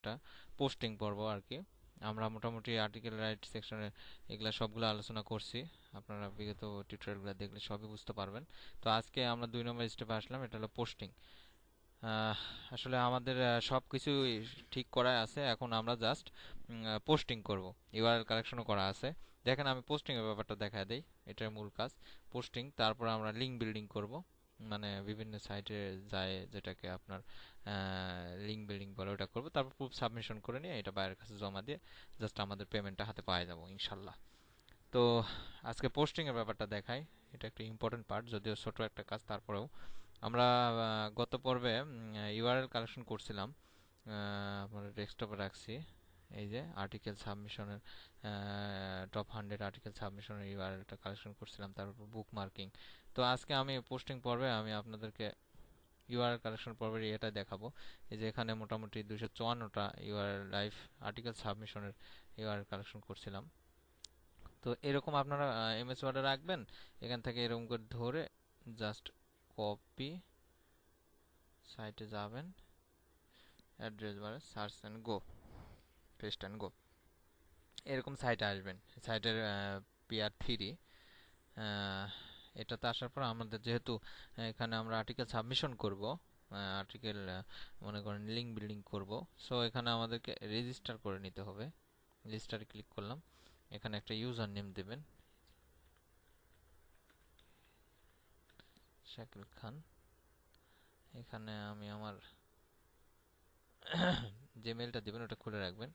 একটা পোস্টিং পর্ব আর কি। আমরা মোটামুটি আর্টিকেল রাইট সেকশনে এগুলা সবগুলো আলোচনা করছি, আপনারা বিগত টিউটোরিয়ালগুলো দেখলে সবই বুঝতে পারবেন। তো আজকে আমরা 2 নম্বর স্টেপে আসলাম, এটা হলো পোস্টিং। আসলে আমাদের সব কিছু ঠিক করা আছে, এখন আমরা জাস্ট পোস্টিং করব। ইউআরএল কালেকশনও করা আছে। দেখেন আমি পোস্টিং এর ব্যাপারটা দেখায় দেই, এটার মূল কাজ পোস্টিং। তারপর আমরা লিঙ্ক বিল্ডিং করব, মানে বিভিন্ন সাইটে যায় যেটাকে আপনার লিঙ্ক বিল্ডিং বলে, ওটা করব। তারপর প্রুফ সাবমিশন করে নিয়ে এটা বাইরের কাছে জমা দিয়ে জাস্ট আমাদের পেমেন্টটা হাতে পাওয়া যাব ইনশাল্লাহ। তো আজকে পোস্টিং এর ব্যাপারটা দেখাই, এটা একটা ইম্পর্টেন্ট পার্ট, যদিও ছোট একটা কাজ, তারপরেও আমরা গত পর্বে ইউআরএল কালেকশন করছিলাম, আমরা ডেস্কটপে রাখছি। এই যে আর্টিকেল সাবমিশনের টপ 100 আর্টিকেল সাবমিশনের ইউআরএলটা কালেকশন করছিলাম, তারপর বুক মার্কিং। তো আজকে আমি পোস্টিং পর্বে আমি আপনাদেরকে ইউআরএল কালেকশন পর্বের এটা দেখাবো। এই যে এখানে মোটামুটি 254টা ইউআরএল লাইভ আর্টিকেল সাবমিশনের ইউআরএল কালেকশন করছিলাম। তো এরকম আপনারা এমএস ওয়ার্ডে রাখবেন, এখান থেকে এরকম করে ধরে জাস্ট কপি, সাইটে যাবেন, অ্যাড্রেস বারে search and go, paste and go, এরকম সাইটে আসবেন। সাইটের PR3 এটাতে আসার পর আমাদের যেহেতু এখানে আমরা আর্টিকেল সাবমিশন করব, আর্টিকেল মনে করেন লিঙ্ক বিল্ডিং করব, সো এখানে আমাদেরকে রেজিস্টার করে নিতে হবে। রেজিস্টারে ক্লিক করলাম, এখানে একটা ইউজার নেম দেবেন, শাকিল খান। এখানে আমি আমার যে মেলটা দেবেন ওটা খুলে রাখবেন,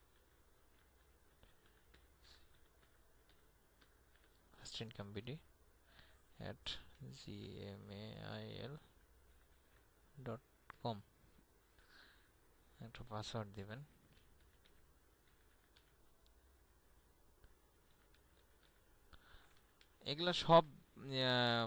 firstncomedy@gmail.com। একটা পাসওয়ার্ড দিবেন। এগুলা সব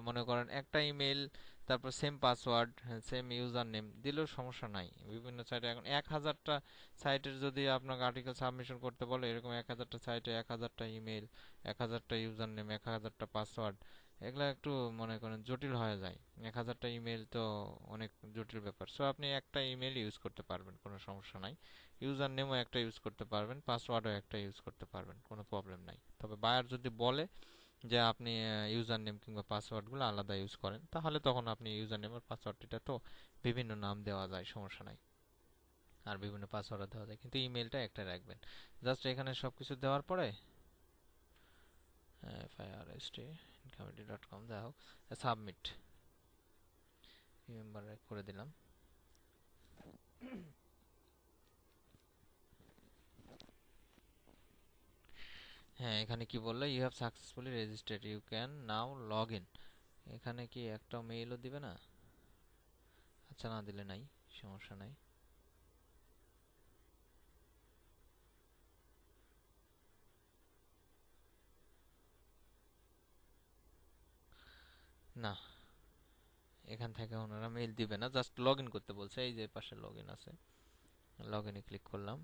মনে করেন একটা ইমেল, তারপর same password, same user name দিলেও সমস্যা নাই। বিভিন্ন সাইটে এখন 1000টা সাইটের যদি আপনাকে আর্টিকেল সাবমিশন করতে বলে, এরকম 1000টা সাইটে 1000টা ইমেল, 1000টা ইউজার নেম, 1000টা পাসওয়ার্ড, এগুলা একটু মনে করেন জটিল হয়ে যায়। 1000টা ইমেল তো অনেক জটিল ব্যাপার। সো আপনি একটা ইমেল ইউজ করতে পারবেন, কোনো সমস্যা নাই। ইউজার নেমও একটা ইউজ করতে পারবেন, পাসওয়ার্ডও একটা ইউজ করতে পারবেন, কোনো প্রবলেম নাই। তবে বায়ার যদি বলে যে আপনি ইউজার নেম কিংবা পাসওয়ার্ডগুলো আলাদা ইউজ করেন, তাহলে তখন আপনি ইউজার নেম আর পাসওয়ার্ডটা তো বিভিন্ন নাম দেওয়া যায়, সমস্যা নাই, আর বিভিন্ন পাসওয়ার্ড দেওয়া যায়, কিন্তু ইমেলটা একটা রাখবেন। জাস্ট এখানে সবকিছু দেওয়ার পরে first.comedy.com দেওয়া হোক, সাবমিট রিমেম্বার করে দিলাম। হ্যাঁ, এখানে কি বললো, you have successfully registered, you can now log in. এখানে কি একটা মেইলও দিবে না? আচ্ছা, না দিলে নাই, সমস্যা নাই। না, এখান থেকে ওনারা মেইল দিবে না, জাস্ট লগ ইন করতে বলছে। এই যে পাশে লগ ইন আছে, লগ ইনে ক্লিক করলাম।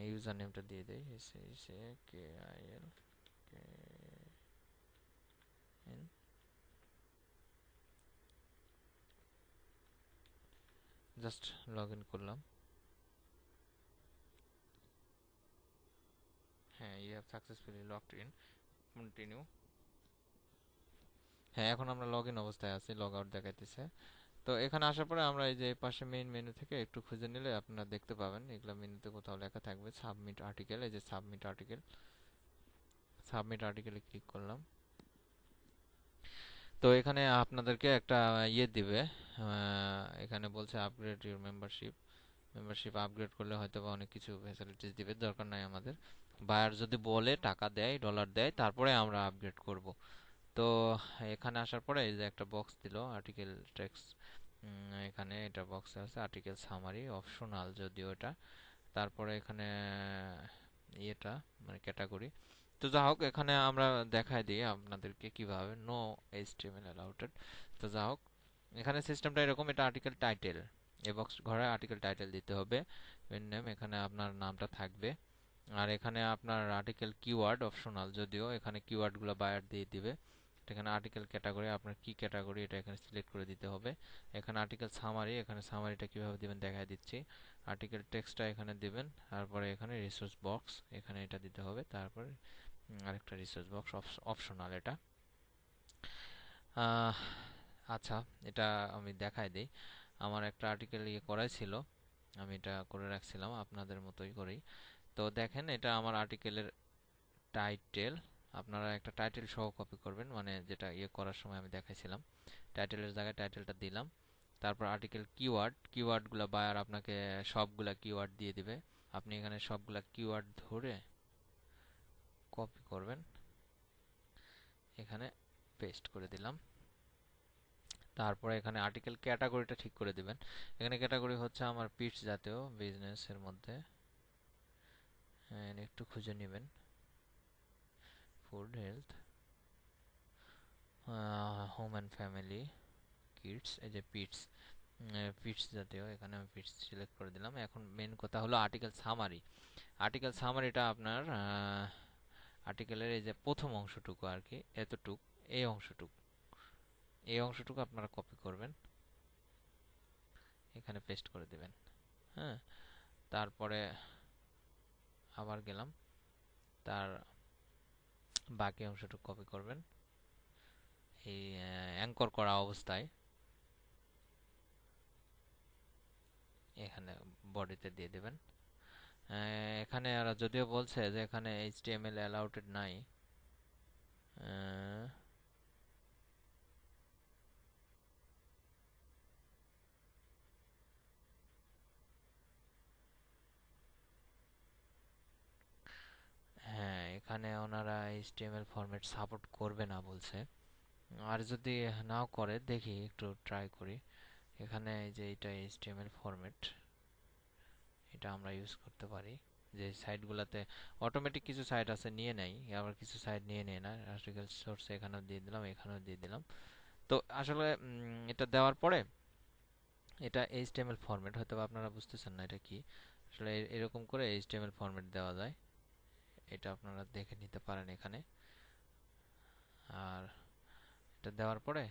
ইউজার নেমটা দিয়ে দেই, KIL জাস্ট লগ ইন করলাম। হ্যাঁ, you have successfully logged in, continue. হ্যাঁ, এখন আমরা লগ ইন অবস্থায় আছি, লগ আউট দেখাইতেছে। তো এখানে আসার পরে আমরা এই যে পাশে মেইন মেনু থেকে একটু খুঁজে নিলে আপনারা দেখতে পাবেন, এগুলা মেনুতে কোথাও লেখা থাকবে সাবমিট আর্টিকেল। এই যে সাবমিট আর্টিকেল, সাবমিট আর্টিকেলে ক্লিক করলাম। তো এখানে আপনাদেরকে একটা ইয়ে দিবে, এখানে বলছে upgrade your membership. Membership upgrade করলে হয়তো বা অনেক কিছু ফ্যাসিলিটিস দিবে, দরকার নাই আমাদের। বায়ার যদি বলে, টাকা দেয়, ডলার দেয়, তারপরে আমরা আপগ্রেড করব। তো এখানে আসার পরে এই যে একটা বক্স দিল, আর্টিকেল টেক্সট, এখানে এটা বক্সে আছে আর্টিকেল সামারি, অপশনাল যদিও এটা। তারপরে এখানে ইয়েটা মানে ক্যাটাগরি। তো যা হোক, এখানে আমরা দেখাই দিই আপনাদেরকে কিভাবে নো HTML অ্যালাউটেড। তো যা হোক, এখানে সিস্টেমটা এরকম, এটা আর্টিকেল টাইটেল, এই বক্স ঘরে আর্টিকেল টাইটেল দিতে হবে, পেন নেম, এখানে আপনার নামটা থাকবে। আর এখানে আপনার আর্টিকেল কিওয়ার্ড অপশনাল যদিও, এখানে কিওয়ার্ডগুলো বায়ার দিয়ে দিবে, এখানে আর্টিকেল ক্যাটাগরি, আপনার কি ক্যাটাগরি এটা এখানে সিলেক্ট করে দিতে হবে। এখানে আর্টিকেল সামারি, এখানে সামারিটা কিভাবে দিবেন দেখাই দিচ্ছি। আর্টিকেল টেক্সটটা এখানে দিবেন, তারপরে এখানে রিসোর্স বক্স এখানে এটা দিতে হবে, তারপরে আরেকটা রিসোর্স বক্স অপশনাল এটা। আচ্ছা, এটা আমি দেখাই দিই। আমার একটা আর্টিকেল করাই ছিল, আমি এটা করে রাখছিলাম আপনাদের মতোই করেই। তো দেখেন এটা আমার আর্টিকেলের টাইটেল। আপনারা একটা টাইটেল সহ কপি করবেন, মানে যেটা করার সময় আমি দেখাইছিলাম। টাইটেলের জায়গায় টাইটেলটা দিলাম। তারপর আর্টিকেল কিওয়ার্ডগুলো বায়ার আপনাকে সবগুলা কিওয়ার্ড দিয়ে দিবে। আপনি এখানে সবগুলা কিওয়ার্ড ধরে কপি করবেন, এখানে পেস্ট করে দিলাম। তারপরে এখানে আর্টিকেল ক্যাটাগরিটা ঠিক করে দিবেন। এখানে ক্যাটাগরি হচ্ছে আমার পিটস জাতীয় বিজনেসের মধ্যে, একটু খুঁজে নেবেন। Food, health, home and family, kids, এই যে পিটস, পিটস জাতীয়, এখানে আমি পিটস সিলেক্ট করে দিলাম। এখন মেন কথা হলো আর্টিকেল সামারি। আর্টিকেল সামারিটা আপনার আর্টিকেলের এই যে প্রথম অংশটুকু আর কি, এতটুক, এই অংশটুকু আপনারা কপি করবেন, এখানে পেস্ট করে দেবেন। হ্যাঁ, তারপরে আবার গেলাম, তার বাকি অংশটুকু কপি করবেন এই অ্যাঙ্কর করা অবস্থায়, এখানে বডিতে দিয়ে দেবেন। এখানে ওরা যদিও বলছে যে এখানে HTML অ্যালাউড নাই, হ্যাঁ এখানে ওনারা HTML ফরম্যাট সাপোর্ট করবে না বলছে। আর যদি নাও করে দেখি, একটু ট্রাই করি। এখানে এই যে এটা HTML ফরম্যাট, এটা আমরা ইউজ করতে পারি। যে সাইটগুলোতে অটোমেটিক কিছু সাইট আছে নিয়ে নেয়, আবার কিছু সাইট নিয়ে নেয় না। আর্টিকেল সোর্স এখানেও দিয়ে দিলাম, এখানেও দিয়ে দিলাম। তো আসলে এটা দেওয়ার পরে এটা HTML ফরম্যাট, হয়তো আপনারা বুঝতেছেন না এটা কি। আসলে এরকম করে HTML ফরম্যাট দেওয়া যায়, এটা আপনারা দেখে নিতে পারেন এখানে। আর এটা দেওয়ার পরে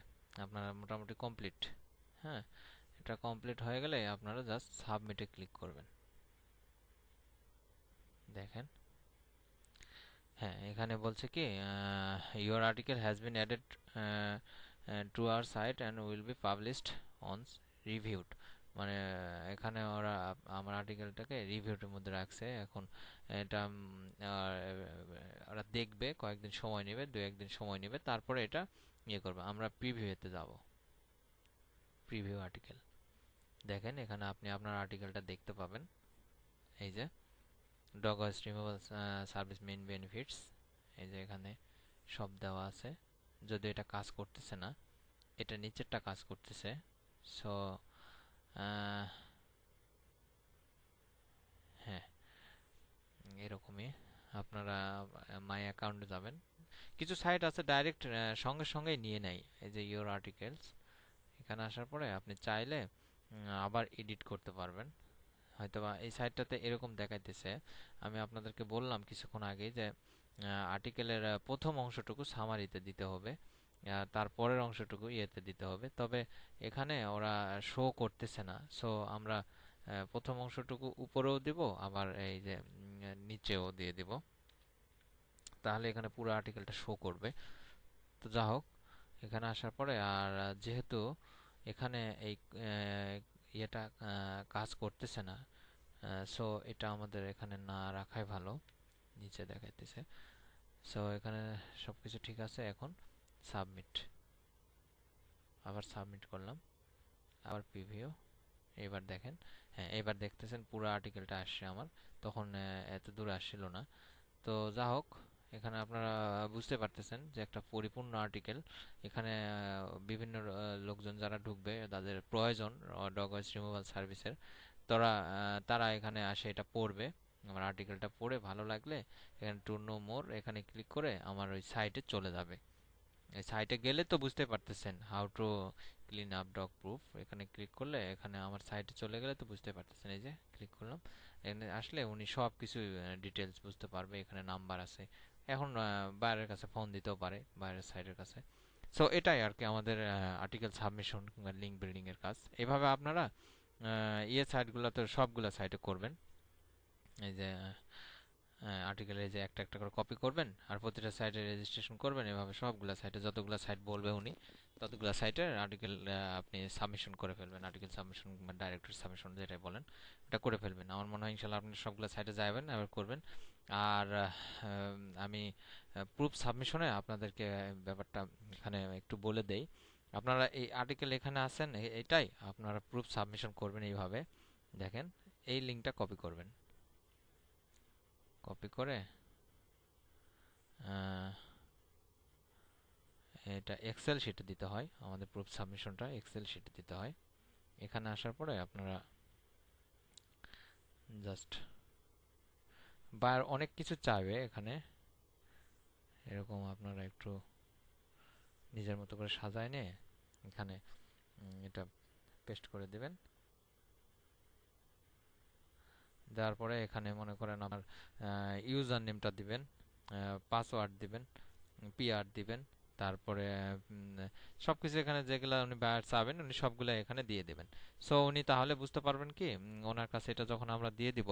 আপনারা মোটামুটি কমপ্লিট। হ্যাঁ, এটা কমপ্লিট হয়ে গেলে আপনারা জাস্ট সাবমিটে ক্লিক করবেন। দেখেন, হ্যাঁ এখানে বলছে কি your article has been added to our site and will be published on reviewed. মানে এখানে ওরা আমার আর্টিকেলটাকে রিভিউটের মধ্যে রাখছে। এখন এটা ওরা দেখবে, কয়েকদিন সময় নেবে, 2-1 দিন সময় নেবে, তারপরে এটা করবে। আমরা প্রিভিউতে যাব, প্রিভিউ আর্টিকেল। দেখেন এখানে আপনি আপনার আর্টিকেলটা দেখতে পাবেন। এই যে ডগ স্ট্রিমেবল সার্ভিস মেইন বেনিফিটস, এই যে এখানে সব দেওয়া আছে। যদি এটা কাজ করতেছে না, এটা নিচেরটা কাজ করতেছে। সো হ্যাঁ, এরকমই আপনারা মাই অ্যাকাউন্টে যাবেন। কিছু সাইট আছে ডাইরেক্ট সঙ্গে সঙ্গেই নিয়ে নেয়, এই যে ইওর আর্টিকেলস। এখানে আসার পরে আপনি চাইলে আবার এডিট করতে পারবেন। হয়তোবা এই সাইটটাতে এরকম দেখাইতেছে। আমি আপনাদেরকে বললাম কিছুক্ষণ আগে যে আর্টিকেলের প্রথম অংশটুকু সামারিতে দিতে হবে, তারপরের অংশটুকু ইয়েতে দিতে হবে। তবে এখানে ওরা শো করতেছে না। সো আমরা প্রথম অংশটুকু উপরেও দিব, আবার এই যে নিচেও দিয়ে দিব, তাহলে এখানে পুরো আর্টিকেলটা শো করবে। তো যা হোক, এখানে আসার পরে আর যেহেতু এখানে এই ইয়েটা কাজ করতেছে না, সো এটা আমাদের এখানে না রাখাই ভালো। নিচে দেখাইতেছে। সো এখানে সবকিছু ঠিক আছে। এখন সাবমিট, আবার সাবমিট করলাম, আবার প্রিভিউ। এবার দেখেন, হ্যাঁ এবার দেখতেছেন পুরো আর্টিকেলটা আসছে আমার, তখন এত দূর আসছিল না। তো যা হোক, এখানে আপনারা বুঝতে পারতেছেন যে একটা পরিপূর্ণ আর্টিকেল। এখানে বিভিন্ন লোকজন যারা ঢুকবে, তাদের প্রয়োজন ডগ ওয়েস্ট রিমুভাল সার্ভিসের, তারা এখানে আসে এটা পড়বে। আমার আর্টিকেলটা পড়ে ভালো লাগলে এখানে টু নো মোর এখানে ক্লিক করে আমার ওই সাইটে চলে যাবে। এই সাইটে গেলে তো বুঝতে পারতেছেন how to clean up dog proof, এখানে ক্লিক করলে এখানে আমার সাইটে চলে গেলে তো বুঝতে পারতেছেন। এই যে ক্লিক করলাম, এখানে আসলে উনি সব কিছু ডিটেলস বুঝতে পারবে। এখানে নাম্বার আছে। এখন বাইরের কাছে ফোন দিতেও পারে, বাইরের সাইটের কাছে। সো এটাই আর কি আমাদের আর্টিকেল সাবমিশন কিংবা লিঙ্ক বিল্ডিং এর কাজ। এভাবে আপনারা সাইটগুলোতে সবগুলা সাইটে করবেন। এই যে আর্টিকেলে যে একটা একটা করে কপি করবেন আর প্রতিটা সাইটে রেজিস্ট্রেশন করবেন। এভাবে সবগুলা সাইটে যতগুলা সাইট বলবে উনি ততগুলা সাইটে আর্টিকেল আপনি সাবমিশন করে ফেলবেন। আর্টিকেল সাবমিশন বা ডাইরেক্টরি সাবমিশন যেটাই বলেন এটা করে ফেলবেন। আমার মনে হয় ইনশাল্লাহ আপনি সবগুলা সাইটে যাবেন এবার করবেন। আর আমি প্রুফ সাবমিশনে আপনাদেরকে ব্যাপারটা এখানে একটু বলে দেই। আপনারা এই আর্টিকেল এখানে আছেন এটাই আপনারা প্রুফ সাবমিশন করবেন এইভাবে। দেখেন এই লিঙ্কটা কপি করবেন, কপি করে এটা এক্সেল শিটে দিতে হয়। আমাদের প্রুফ সাবমিশনটা এক্সেল শিটে দিতে হয়। এখানে আসার পরে আপনারা জাস্ট বায়ার অনেক কিছু চাইবে এখানে, এরকম আপনারা একটু নিজের মতো করে সাজায় নিয়ে এখানে এটা পেস্ট করে দিবেন। দেওয়ার পরে এখানে মনে করেন আমার ইউজার নেমটা দিবেন, পাসওয়ার্ড দিবেন, পিআর দিবেন, তারপরে সবকিছু এখানে যেগুলো উনি বায়ার চাবেন উনি সবগুলো এখানে দিয়ে দিবেন। সো উনি তাহলে বুঝতে পারবেন কি ওনার কাছে এটা যখন আমরা দিয়ে দিব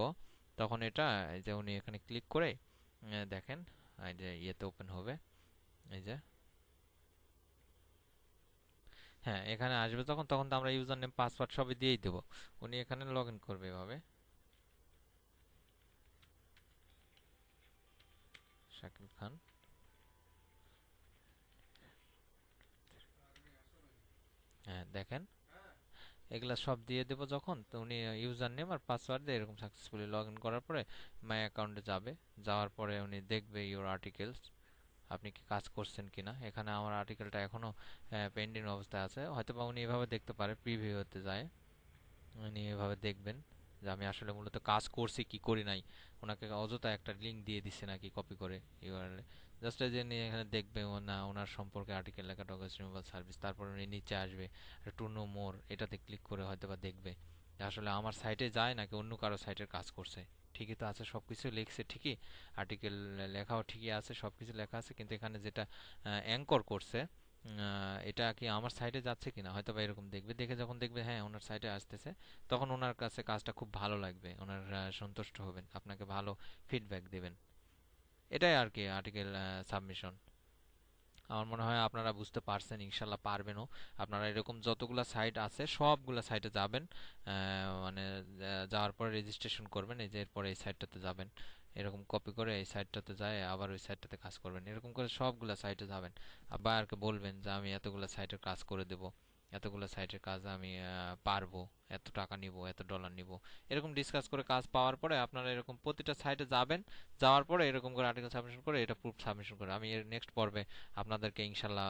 তখন এটা এই যে উনি এখানে ক্লিক করে দেখেন এই যে ইয়েতে ওপেন হবে। এই যে হ্যাঁ এখানে আসবে তখন তখন তো আমরা ইউজার নেম পাসওয়ার্ড সবই দিয়েই দেবো। উনি এখানে লগ ইন করবে এভাবে শাকিল খান। হ্যাঁ দেখেন এগুলা সব দিয়ে দেবো যখন তো উনি ইউজার নেম আর পাসওয়ার্ড দিয়ে এরকম সাকসেসফুলি লগ ইন করার পরে মাই অ্যাকাউন্টে যাবে। যাওয়ার পরে উনি দেখবে ইওর আর্টিকেলস আপনি কি কাজ করছেন কিনা। এখানে আমার আর্টিকেলটা এখনো পেন্ডিং অবস্থায় আছে, হয়তো বা উনি এভাবে দেখতে পারে প্রিভিউতে যায় উনি এভাবে দেখবেন যে আমি আসলে মূলত কাজ করছি কি করি নাই। ওনাকে অযথা একটা লিঙ্ক দিয়ে দিচ্ছে নাকি কপি করে ইউআরএল জাস্ট যে নিয়ে এখানে দেখবে না ওনার সম্পর্কে আর্টিকেল লেখা ডগস রিমুভাল সার্ভিস। তারপর উনি নিচে আসবে টু নো মোর এটাতে ক্লিক করে হয়তো বা দেখবে যে আসলে আমার সাইটে যায় নাকি অন্য কারো সাইটের কাজ করছে। ঠিকই তো আছে, সবকিছু লিখছে ঠিকই, আর্টিকেল লেখাও ঠিকই আছে, সবকিছু লেখা আছে, কিন্তু এখানে যেটা অ্যাঙ্কর করছে এটা কি আমার সাইটে যাচ্ছে কিনা হয়তো বা এরকম দেখবে। দেখে যখন দেখবে হ্যাঁ ওনার সাইটে আসতেছে তখন ওনার কাছে কাজটা খুব ভালো লাগবে, ওনার সন্তুষ্ট হবেন, আপনাকে ভালো ফিডব্যাক দেবেন। এটাই আর কি আর্টিকেল সাবমিশন। আমার মনে হয় আপনারা বুঝতে পারছেন, ইনশাল্লাহ পারবেনও। আপনারা এরকম যতগুলা সাইট আছে সবগুলা সাইটে যাবেন, মানে যাওয়ার পরে রেজিস্ট্রেশন করবেন। এই যে এরপরে এই সাইটটাতে যাবেন, এরকম কপি করে এই সাইটটাতে যায় আবার ওই সাইটটাতে কাজ করবেন। এরকম করে সবগুলা সাইটে যাবেন, বায়ারকে বলবেন যে আমি এতগুলা সাইটের কাজ করে দেব, এতগুলো সাইটের কাজ আমি পারবো, এত টাকা নিব, এত ডলার নিব। এরকম ডিসকাস করে কাজ পাওয়ার পরে আপনারা এরকম প্রতিটা সাইটে যাবেন। যাওয়ার পরে এরকম করে আর্টিকেল সাবমিশন করে এটা প্রুফ সাবমিশন করে আমি এর নেক্সট পর্বে আপনাদেরকে ইনশাল্লাহ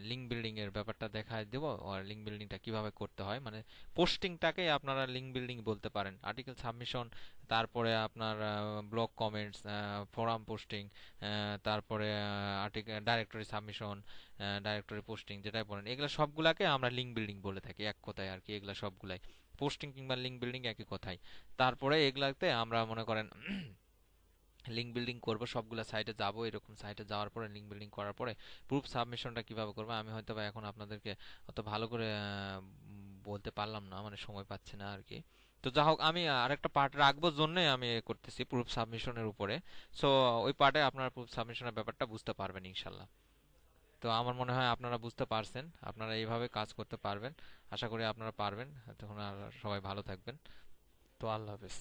লিঙ্ক বিল্ডিং এর ব্যাপারটা দেখায় দেব। আর লিঙ্ক বিল্ডিংটা কিভাবে করতে হয়, মানে পোস্টিংটাকে আপনারা লিঙ্ক বিল্ডিং বলতে পারেন। আর্টিকেল সাবমিশন, তারপরে আপনার ব্লগ কমেন্টস, ফোরাম পোস্টিং, তারপরে article directory submission, directory posting যেটাই বলেন এগুলো সবগুলাকে আমরা লিঙ্ক বিল্ডিং বলে থাকি এক কথায় আর কি। এগুলা সবগুলাই পোস্টিং কিংবা লিঙ্ক বিল্ডিং একই কথাই। তারপরে এগুলাতে আমরা মনে করেন লিঙ্ক বিল্ডিং করব, সবগুলা সাইটে যাব। এরকম সাইটে যাওয়ার পরে লিঙ্ক বিল্ডিং করার পরে প্রুফ সাবমিশনটা কিভাবে করব আমি হয়তো বা এখন আপনাদেরকে অত ভালো করে বলতে পারলাম না, মানে সময় পাচ্ছি না আর কি। তো যা হোক আমি আরেকটা পার্ট রাখবো জন্যই আমি করতেছি প্রুফ সাবমিশনের উপরে। সো ওই পার্টে আপনারা প্রুফ সাবমিশনের ব্যাপারটা বুঝতে পারবেন ইনশাল্লাহ। তো আমার মনে হয় আপনারা বুঝতে পারছেন, আপনারা এইভাবে কাজ করতে পারবেন। আশা করি আপনারা পারবেন। তখন আর সবাই ভালো থাকবেন। তো আল্লাহ হাফেজ।